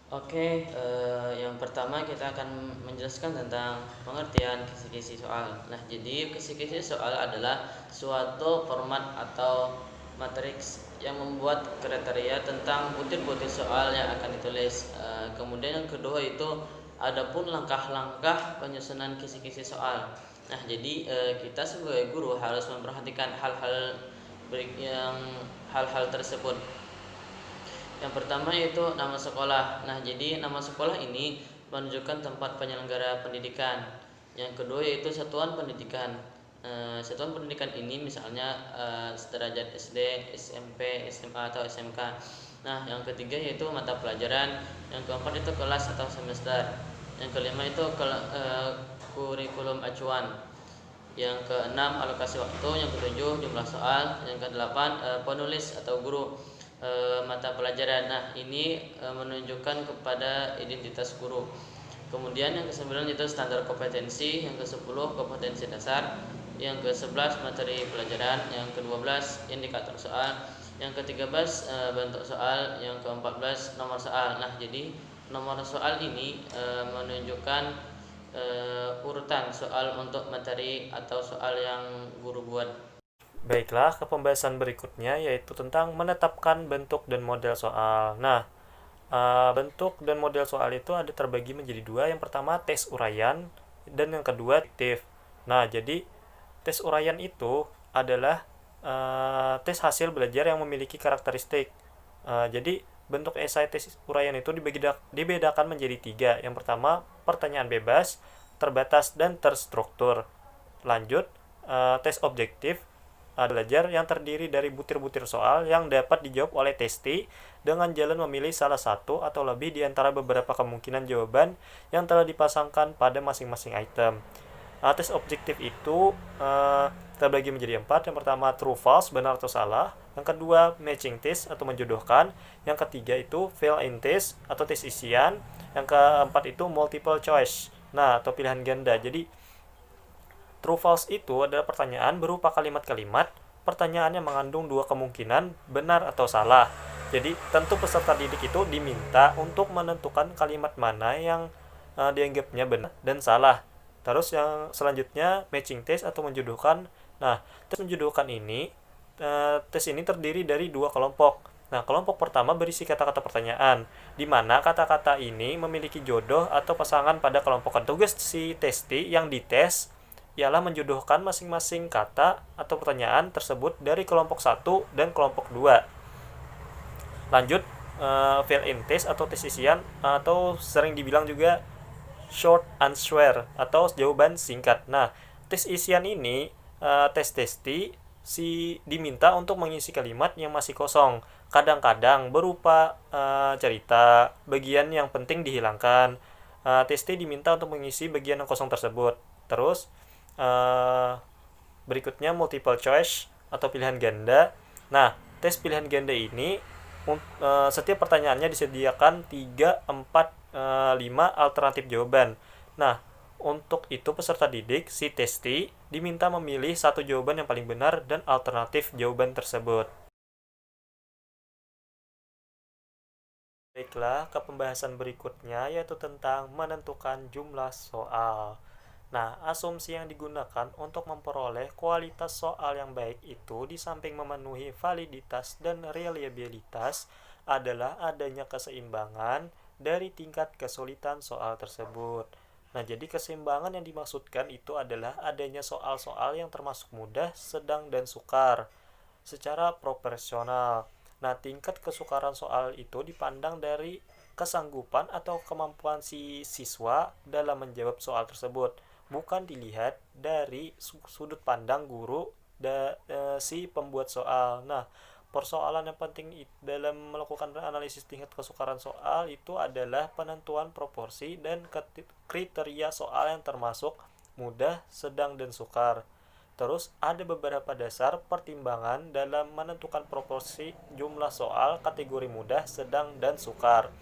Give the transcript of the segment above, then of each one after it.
Yang pertama kita akan menjelaskan tentang pengertian kisi-kisi soal. Nah, jadi kisi-kisi soal adalah suatu format atau matriks yang membuat kriteria tentang butir-butir soal yang akan ditulis. Kemudian yang kedua itu adapun langkah-langkah penyusunan kisi-kisi soal. Nah, jadi kita sebagai guru harus memperhatikan hal-hal tersebut. Yang pertama yaitu nama sekolah. Nah, jadi nama sekolah ini menunjukkan tempat penyelenggara pendidikan. Yang kedua yaitu satuan pendidikan. Satuan pendidikan ini misalnya sederajat SD, SMP, SMA atau SMK. Nah, yang ketiga yaitu mata pelajaran. Yang keempat itu kelas atau semester. Yang kelima itu kurikulum acuan. Yang keenam alokasi waktu. Yang ketujuh jumlah soal. Yang kedelapan penulis atau guru mata pelajaran. Nah, ini menunjukkan kepada identitas guru. Kemudian yang ke-9 itu standar kompetensi, yang ke-10 kompetensi dasar, yang ke-11 materi pelajaran, yang ke-12 indikator soal, yang ke-13 bentuk soal, yang ke-14 nomor soal. Nah, jadi nomor soal ini menunjukkan urutan soal untuk materi atau soal yang guru buat. Baiklah, ke pembahasan berikutnya yaitu tentang menetapkan bentuk dan model soal. Nah, bentuk dan model soal itu ada terbagi menjadi dua. Yang pertama tes uraian dan yang kedua aktif. Nah, jadi tes uraian itu adalah tes hasil belajar yang memiliki karakteristik. Jadi bentuk esai tes uraian itu dibedakan menjadi tiga. Yang pertama pertanyaan bebas, terbatas dan terstruktur. Lanjut, tes objektif belajar yang terdiri dari butir-butir soal yang dapat dijawab oleh testi dengan jalan memilih salah satu atau lebih di antara beberapa kemungkinan jawaban yang telah dipasangkan pada masing-masing item. Tes objektif itu terbagi menjadi empat. Yang pertama true false, benar atau salah. Yang kedua matching test atau menjodohkan. Yang ketiga itu fill in test atau tes isian. Yang keempat itu multiple choice, nah atau pilihan ganda. Jadi true false itu adalah pertanyaan berupa kalimat-kalimat. Pertanyaannya mengandung dua kemungkinan, benar atau salah. Jadi tentu peserta didik itu diminta untuk menentukan kalimat mana yang dianggapnya benar dan salah. Terus yang selanjutnya matching test atau menjodohkan. Nah, tes menjodohkan ini tes ini terdiri dari dua kelompok. Nah, kelompok pertama berisi kata-kata pertanyaan, di mana kata-kata ini memiliki jodoh atau pasangan pada kelompok. Tugas si testi yang dites ialah menjodohkan masing-masing kata atau pertanyaan tersebut dari kelompok satu dan kelompok 2. Lanjut, fill in test atau tes isian atau sering dibilang juga short answer atau jawaban singkat. Nah, tes isian ini tes testi diminta untuk mengisi kalimat yang masih kosong. Kadang-kadang berupa cerita, bagian yang penting dihilangkan. Testi diminta untuk mengisi bagian yang kosong tersebut. Terus berikutnya multiple choice atau pilihan ganda. Nah, tes pilihan ganda ini setiap pertanyaannya disediakan 3, 4, 5 alternatif jawaban. Nah, untuk itu peserta didik, si testi, diminta memilih satu jawaban yang paling benar dan alternatif jawaban tersebut. Baiklah, ke pembahasan berikutnya yaitu tentang menentukan jumlah soal. Nah, asumsi yang digunakan untuk memperoleh kualitas soal yang baik itu di samping memenuhi validitas dan reliabilitas adalah adanya keseimbangan dari tingkat kesulitan soal tersebut. Nah, jadi keseimbangan yang dimaksudkan itu adalah adanya soal-soal yang termasuk mudah, sedang, dan sukar secara proporsional. Nah, tingkat kesukaran soal itu dipandang dari kesanggupan atau kemampuan si siswa dalam menjawab soal tersebut, bukan dilihat dari sudut pandang guru si pembuat soal. Nah, persoalan yang penting dalam melakukan analisis tingkat kesukaran soal itu adalah penentuan proporsi dan kriteria soal yang termasuk mudah, sedang, dan sukar. Terus ada beberapa dasar pertimbangan dalam menentukan proporsi jumlah soal kategori mudah, sedang, dan sukar.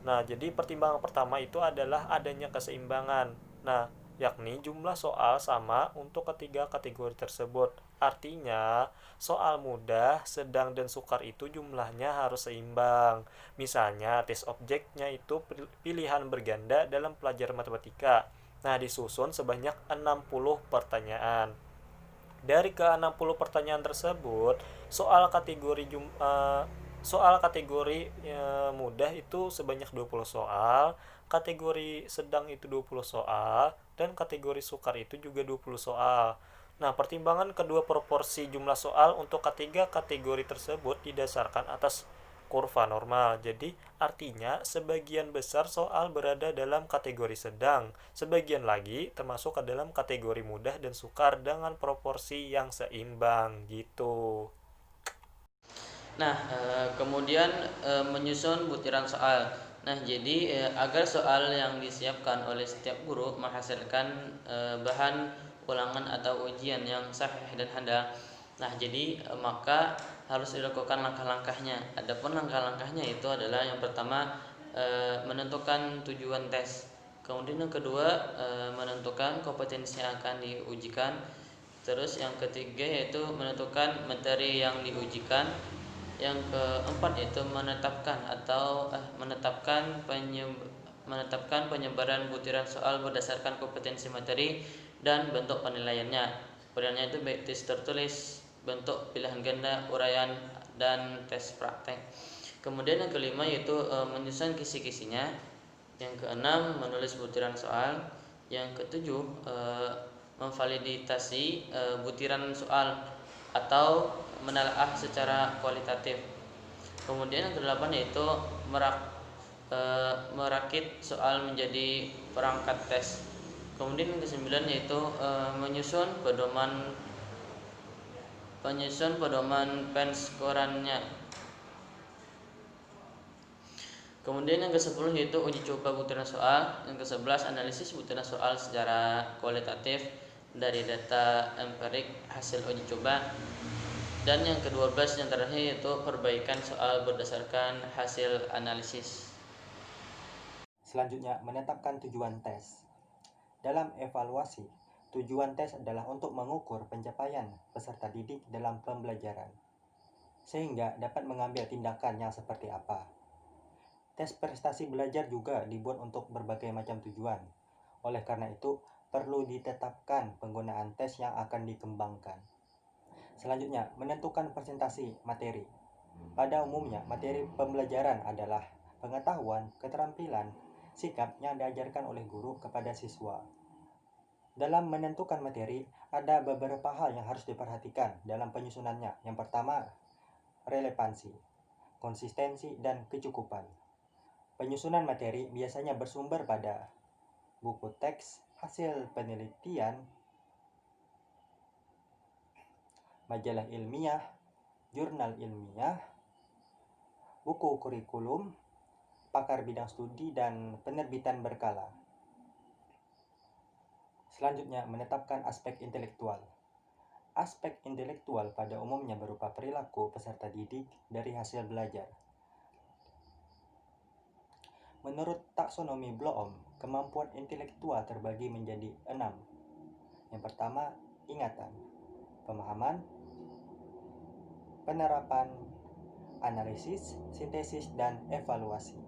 Nah, jadi pertimbangan pertama itu adalah adanya keseimbangan. Nah, yakni jumlah soal sama untuk ketiga kategori tersebut. Artinya, soal mudah, sedang, dan sukar itu jumlahnya harus seimbang. Misalnya, tes objeknya itu pilihan berganda dalam pelajaran matematika. Nah, disusun sebanyak 60 pertanyaan. Dari ke-60 pertanyaan tersebut, soal kategori mudah itu sebanyak 20 soal, kategori sedang itu 20 soal, dan kategori sukar itu juga 20 soal. Nah, pertimbangan kedua proporsi jumlah soal untuk ketiga kategori tersebut didasarkan atas kurva normal. Jadi, artinya sebagian besar soal berada dalam kategori sedang, sebagian lagi termasuk ke dalam kategori mudah dan sukar dengan proporsi yang seimbang gitu. Nah, kemudian menyusun butiran soal. Nah, jadi agar soal yang disiapkan oleh setiap guru menghasilkan bahan ulangan atau ujian yang sahih dan handal. Nah, jadi maka harus dilakukan langkah-langkahnya. Adapun langkah-langkahnya itu adalah yang pertama menentukan tujuan tes. Kemudian yang kedua menentukan kompetensi yang akan diujikan. Terus yang ketiga yaitu menentukan materi yang diujikan. Yang keempat yaitu menetapkan penyebaran butiran soal berdasarkan kompetensi materi dan bentuk penilaiannya. Penilaiannya itu baik tes tertulis, bentuk pilihan ganda, uraian, dan tes praktek. Kemudian yang kelima yaitu menyusun kisi-kisinya. Yang keenam menulis butiran soal. Yang ketujuh memvalidasi butiran soal atau menelaah secara kualitatif. Kemudian yang kedelapan yaitu merakit soal menjadi perangkat tes. Kemudian yang kesembilan yaitu menyusun pedoman penskorannya. Kemudian yang ke-10 yaitu uji coba butiran soal. Yang ke-11 analisis butiran soal secara kualitatif dari data empirik hasil uji coba. Dan yang ke-12 yang terakhir yaitu perbaikan soal berdasarkan hasil analisis. Selanjutnya, menetapkan tujuan tes. Dalam evaluasi, tujuan tes adalah untuk mengukur pencapaian peserta didik dalam pembelajaran, sehingga dapat mengambil tindakan yang seperti apa. Tes prestasi belajar juga dibuat untuk berbagai macam tujuan. Oleh karena itu, perlu ditetapkan penggunaan tes yang akan dikembangkan. Selanjutnya, menentukan presentasi materi. Pada umumnya, materi pembelajaran adalah pengetahuan, keterampilan, sikap yang diajarkan oleh guru kepada siswa. Dalam menentukan materi, ada beberapa hal yang harus diperhatikan dalam penyusunannya. Yang pertama, relevansi, konsistensi, dan kecukupan. Penyusunan materi biasanya bersumber pada buku teks, hasil penelitian, majalah ilmiah, jurnal ilmiah, buku kurikulum, pakar bidang studi, dan penerbitan berkala. Selanjutnya, menetapkan aspek intelektual. Aspek intelektual pada umumnya berupa perilaku peserta didik dari hasil belajar. Menurut taksonomi Bloom, kemampuan intelektual terbagi menjadi 6. Yang pertama, ingatan, pemahaman, penerapan, analisis, sintesis, dan evaluasi.